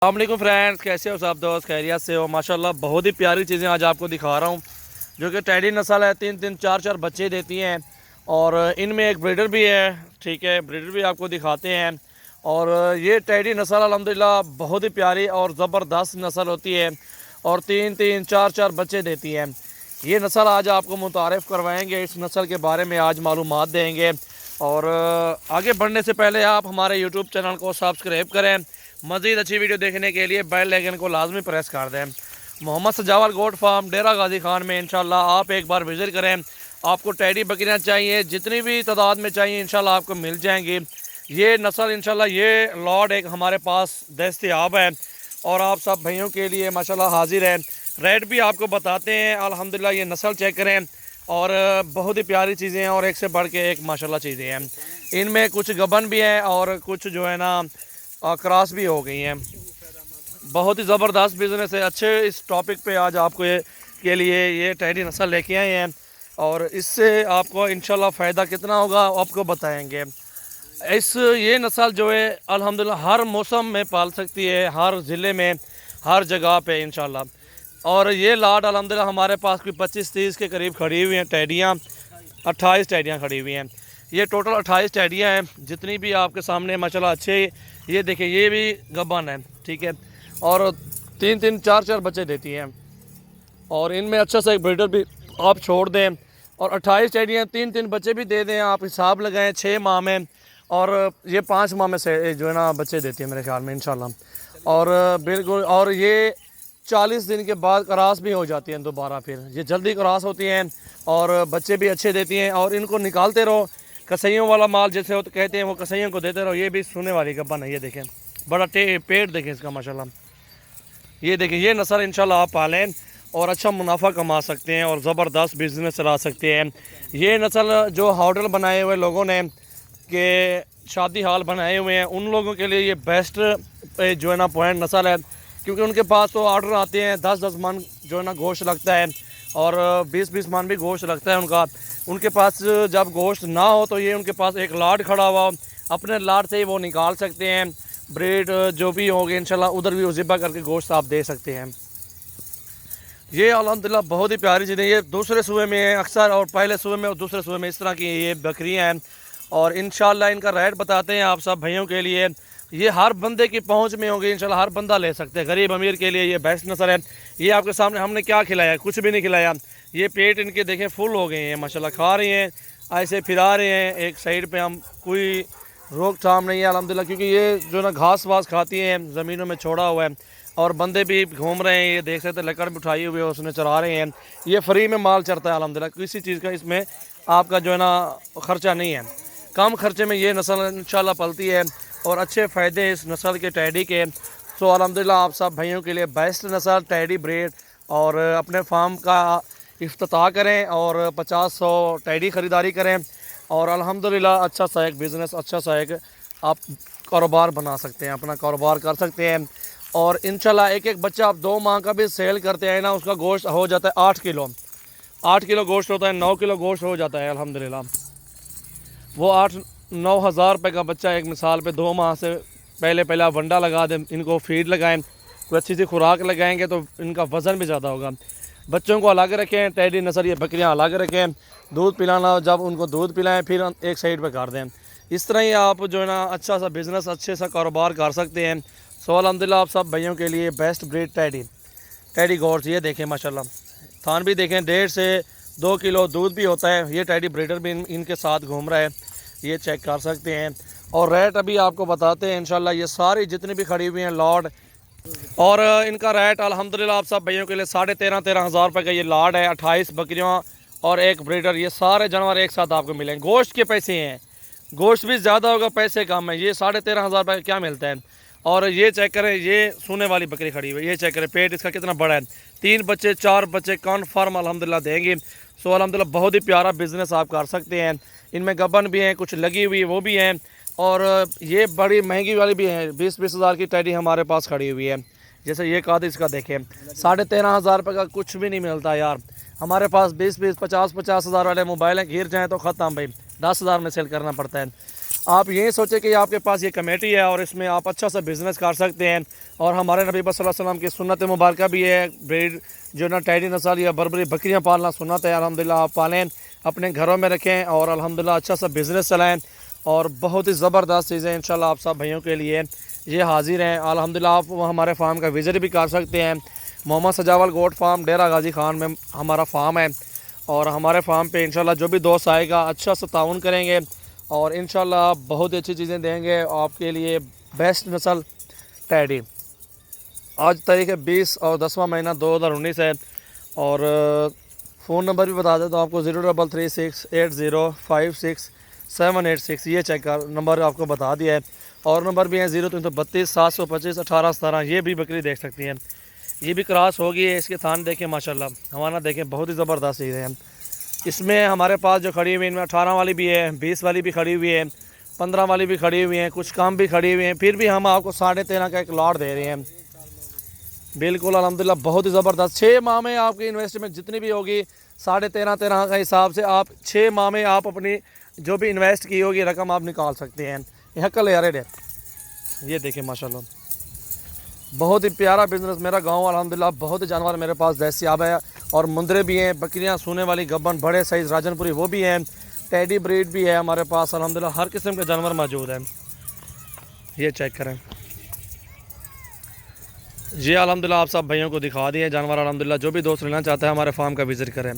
अस्सलाम फ्रेंड्स, कैसे हो सब दोस्त? खैरियत से हो? माशाल्लाह बहुत ही प्यारी चीज़ें आज आपको दिखा रहा हूँ जो कि टेडी नस्ल है। तीन तीन चार चार बच्चे देती हैं और इनमें एक ब्रीडर भी है। ठीक है, ब्रीडर भी आपको दिखाते हैं। और ये टेडी नस्ल अल्हम्दुलिल्लाह बहुत ही प्यारी और ज़बरदस्त नस्ल होती है और तीन तीन चार चार बच्चे देती हैं। ये नस्ल आज आपको मुतारिफ़ करवाएंगे, इस नस्ल के बारे में आज मालूमात देंगे। और आगे बढ़ने से पहले आप हमारे यूट्यूब चैनल को सब्सक्राइब करें। मज़ीद अच्छी वीडियो देखने के लिए बेल आइकन को लाजमी प्रेस कर दें। मोहम्मद सजावल गोट फार्म डेरा गाजी खान में इंशाल्लाह आप एक बार विज़िट करें। आपको टेडी बकरियां चाहिए, जितनी भी तादाद में चाहिए इंशाल्लाह आपको मिल जाएंगी। ये नस्ल इंशाल्लाह ये लॉट एक हमारे पास दस्तयाब है और आप सब भाइयों के लिए माशाल्लाह हाजिर है। रेट भी आपको बताते हैं। अल्हम्दुलिल्लाह ये नस्ल चेक करें और बहुत ही प्यारी चीज़ें हैं और एक से बढ़ के एक माशाल्लाह चीज़ें हैं। इनमें कुछ गबन भी हैं और कुछ जो है ना क्रॉस भी हो गई हैं। बहुत ही ज़बरदस्त बिज़नेस है। अच्छे इस टॉपिक पे आज आपको के लिए ये टेडी नस्ल लेके आए हैं और इससे आपको इंशाल्लाह फ़ायदा कितना होगा आपको बताएंगे। ये नस्ल जो है अल्हम्दुलिल्लाह हर मौसम में पाल सकती है, हर ज़िले में, हर जगह पे इंशाल्लाह। और ये लाट अल्हम्दुलिल्लाह हमारे पास कोई 25-30 के करीब खड़ी हुई हैं टेडियाँ। 28 टेडियाँ खड़ी हुई हैं। ये टोटल 28 टेडियाँ हैं जितनी भी आपके सामने माशाल्लाह अच्छे। ये देखिए ये भी गबन है, ठीक है, और तीन तीन चार चार बच्चे देती हैं और इनमें अच्छा सा एक ब्रीडर भी आप छोड़ दें और 28 टेडियाँ तीन तीन बच्चे भी दे दें। आप हिसाब लगाएं 6 माह में और ये 5 माह में से जो है ना बच्चे देती है मेरे ख्याल में इंशाल्लाह। और बिल्कुल, और ये 40 दिन के बाद क्रॉस भी हो जाती हैं दोबारा। फिर ये जल्दी क्रॉस होती हैं और बच्चे भी अच्छे देती हैं और इनको निकालते रहो। कसइयों वाला माल जैसे हो तो कहते हैं वो कसइयों को देते रहो। ये भी सोने वाली गब्बन है। ये देखें बड़ा पेट देखें इसका माशाल्लाह। ये देखें ये नस्ल इंशाल्लाह आप पालें और अच्छा मुनाफा कमा सकते हैं और ज़बरदस्त बिज़नेस चला सकते हैं। ये नस्ल जो होटल बनाए हुए लोगों ने के शादी हाल बनाए हुए हैं उन लोगों के लिए ये बेस्ट जो है ना पॉइंट नस्ल है, क्योंकि उनके पास तो ऑर्डर आते हैं 10-10 मन जो है ना गोश्त लगता है और 20-20 मन भी गोश्त लगता है उनका। उनके पास जब गोश्त ना हो तो ये उनके पास एक लाट खड़ा हुआ हो, अपने लाट से ही वो निकाल सकते हैं। ब्रीड जो भी होगी इंशाल्लाह उधर भी ज़िबा करके गोश्त आप दे सकते हैं। ये अल्हम्दुलिल्लाह बहुत ही प्यारी चीज़ें। ये दूसरे सूबे में है अक्सर और पहले सूबे में और दूसरे सूबे में इस तरह की ये बकरियाँ हैं और इंशाल्लाह इनका रेट बताते हैं आप सब भाइयों के लिए। ये हर बंदे की पहुंच में होगी इंशाल्लाह, हर बंदा ले सकते हैं। गरीब अमीर के लिए ये बेस्ट नस्ल है। ये आपके सामने हमने क्या खिलाया, कुछ भी नहीं खिलाया। ये पेट इनके देखें फुल हो गए हैं माशाल्लाह, खा रहे हैं, ऐसे फिरा रहे हैं एक साइड पे। हम कोई रोकथाम नहीं है अल्हम्दुलिल्लाह, क्योंकि ये जो ना घास वास खाती हैं ज़मीनों में छोड़ा हुआ है और बंदे भी घूम रहे हैं। ये देख सकते हैं लकड़ भी उठाई हुई है उसने चरा रहे हैं। ये फ्री में माल चढ़ता है अल्हम्दुलिल्लाह, किसी चीज़ का इसमें आपका जो है ना ख़र्चा नहीं है। कम खर्चे में ये नस्ल इंशाल्लाह पलती है और अच्छे फ़ायदे इस नस्ल के टेडी के। सो अल्हम्दुलिल्लाह आप सब भाइयों के लिए बेस्ट नस्ल टेडी ब्रीड और अपने फार्म का इफ्तिताह करें और 50-100 टेडी ख़रीदारी करें और अल्हम्दुलिल्लाह अच्छा सा एक बिज़नेस, अच्छा सा एक आप कारोबार बना सकते हैं, अपना कारोबार कर सकते हैं। और इंशाल्लाह एक एक बच्चा आप 2 माह का भी सेल करते हैं ना, उसका गोश्त हो जाता है 8 किलो। 8 किलो गोश्त होता है, 9 किलो गोश्त हो जाता है अल्हम्दुलिल्लाह। वो 8-9 हज़ार रुपये का बच्चा एक मिसाल पे 2 माह से पहले आप वंडा लगा दें, इनको फीड लगाएं, कोई अच्छी सी खुराक लगाएंगे तो इनका वज़न भी ज़्यादा होगा। बच्चों को अलग रखें, टेडी नस्ल ये बकरियाँ अलग रखें। दूध पिलाना, जब उनको दूध पिलाएं फिर एक साइड पे कर दें। इस तरह ही आप जो है ना अच्छा सा बिज़नेस, अच्छे सा कारोबार कर सकते हैं। सो अल्हम्दुलिल्लाह आप सब भाइयों के लिए बेस्ट ब्रीड टेडी गोट्स। ये देखें माशाल्लाह, थान भी देखें, 1.5 से 2 किलो दूध भी होता है। ये टेडी ब्रीडर भी इनके साथ घूम रहा है, ये चेक कर सकते हैं। और रेट अभी आपको बताते हैं इंशाल्लाह। ये सारी जितनी भी खड़ी हुई हैं लॉट और इनका रेट अल्हम्दुलिल्लाह आप सब भाइयों के लिए 13.5 हज़ार रुपये का ये लाड है। 28 बकरियाँ और एक ब्रीडर, ये सारे जानवर एक साथ आपको मिलेंगे। गोश्त के पैसे हैं, गोश्त भी ज़्यादा होगा, पैसे कम है। ये 13.5 हज़ार रुपये क्या मिलता है। और ये चेक करें, ये सोने वाली बकरी खड़ी हुई है, ये चेक करें पेट इसका कितना बड़ा है। 3 बच्चे 4 बच्चे कन्फर्म अल्हम्दुलिल्लाह देंगे। सो अल्हम्दुलिल्लाह बहुत ही प्यारा बिज़नेस आप कर सकते हैं। इनमें गबन भी हैं, कुछ लगी हुई वो भी हैं और ये बड़ी महंगी वाली भी हैं। 20-20 हज़ार की टेडी हमारे पास खड़ी हुई है। जैसे ये काद इसका देखें 13.5 हज़ार रुपये का कुछ भी नहीं मिलता यार। हमारे पास 20-20, 50-50 हज़ार वाले मोबाइल हैं, गिर जाएँ तो ख़त्म भाई, 10 हज़ार में सेल करना पड़ता है। आप यही सोचें कि आपके पास ये कमेटी है और इसमें आप अच्छा सा बिज़नेस कर सकते हैं। और हमारे नबी सल्लल्लाहु अलैहि वसल्लम की सुन्नत मुबारक भी है, ब्रीड जो ना टैडी नस्ल या बर्बरी बकरियां पालना सुन्नत है। अल्हम्दुलिल्लाह आप पालें, अपने घरों में रखें और अल्हम्दुलिल्लाह अच्छा सा बिज़नेस चलाएँ। और बहुत ही ज़बरदस्त चीज़ें इंशाल्लाह आप सब भाइयों के लिए ये हाजिर हैं। अल्हम्दुलिल्लाह आप हमारे फार्म का विज़िट भी कर सकते हैं। मोहम्मद सजावल गोट फार्म, डेरा गाजी खान में हमारा फार्म है। और हमारे फार्म पे इंशाल्लाह जो भी दोस्त आएगा अच्छा सा ताउन करेंगे और इंशाल्लाह बहुत ही अच्छी चीज़ें देंगे आपके लिए। बेस्ट नस्ल टैडी। आज तारीख है 20 और 10वां महीना 2019 है। और फ़ोन नंबर भी बता देता हूँ आपको, 033680568786। ये चेक कर नंबर आपको बता दिया है। और नंबर भी है 0332 725 18 17। ये भी बकरी देख सकती हैं, ये भी क्रॉस होगी है। इसके थान देखें माशाल्लाह, हमारा देखें, बहुत ही ज़बरदस्त चीज़ें हैं। इसमें हमारे पास जो खड़ी हुई है इनमें 18 वाली भी है, 20 वाली भी खड़ी हुई है, 15 वाली भी खड़ी हुई हैं, कुछ कम भी खड़ी हुई हैं। फिर भी हम आपको 13.5 का एक लॉट दे रहे हैं। बिल्कुल अल्हम्दुलिल्लाह बहुत ही ज़बरदस्त। 6 माह में आपकी इन्वेस्टमेंट जितनी भी होगी 13.5 का हिसाब से आप 6 माह में आप अपनी जो भी इन्वेस्ट की होगी रकम आप निकाल सकते हैं। यह कल यार है, ये देखें माशाल्लाह बहुत ही प्यारा बिज़नेस। मेरा गांव अल्हम्दुलिल्लाह बहुत ही जानवर मेरे पास दस्तियाब है। और मुंदरे भी हैं, बकरियां, सोने वाली गब्बन, बड़े साइज़ राजनपुरी वो भी हैं, टैडी ब्रीड भी है हमारे पास। अल्हम्दुलिल्लाह हर किस्म के जानवर मौजूद हैं। ये चेक करें, ये अल्हम्दुलिल्लाह आप सब भाइयों को दिखा दिए जानवर। अल्हम्दुलिल्लाह जो भी दोस्त लेना चाहता है हमारे फार्म का विज़िट करें।